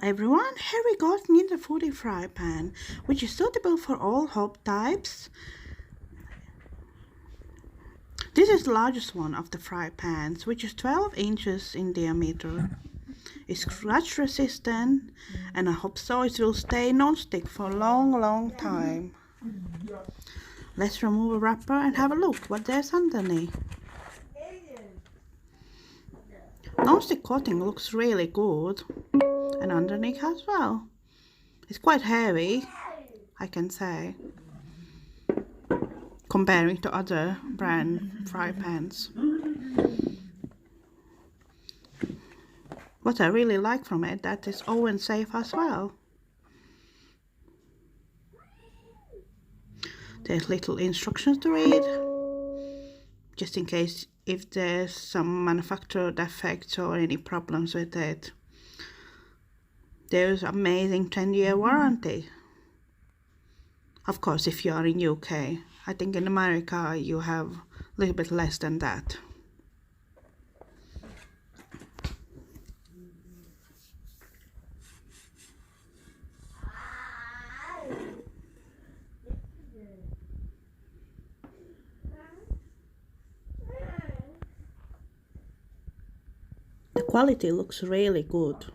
Everyone, here we got Ninja Foodie fry pan, which is suitable for all hob types. This is the largest one of the fry pans, which is 12 inches in diameter. It's scratch resistant and I hope so it will stay non-stick for a long time. Let's remove a wrapper and have a look what there's underneath. Non-stick coating looks really good, and underneath as well. It's quite heavy, I can say, comparing to other brand fry pans. What I really like from it, that it's oven safe as well. There's little instructions to read, just in case if there's some manufacturer defects or any problems with it. There's amazing 10-year warranty. Of course, if you are in UK. I think in America you have a little bit less than that. The quality looks really good.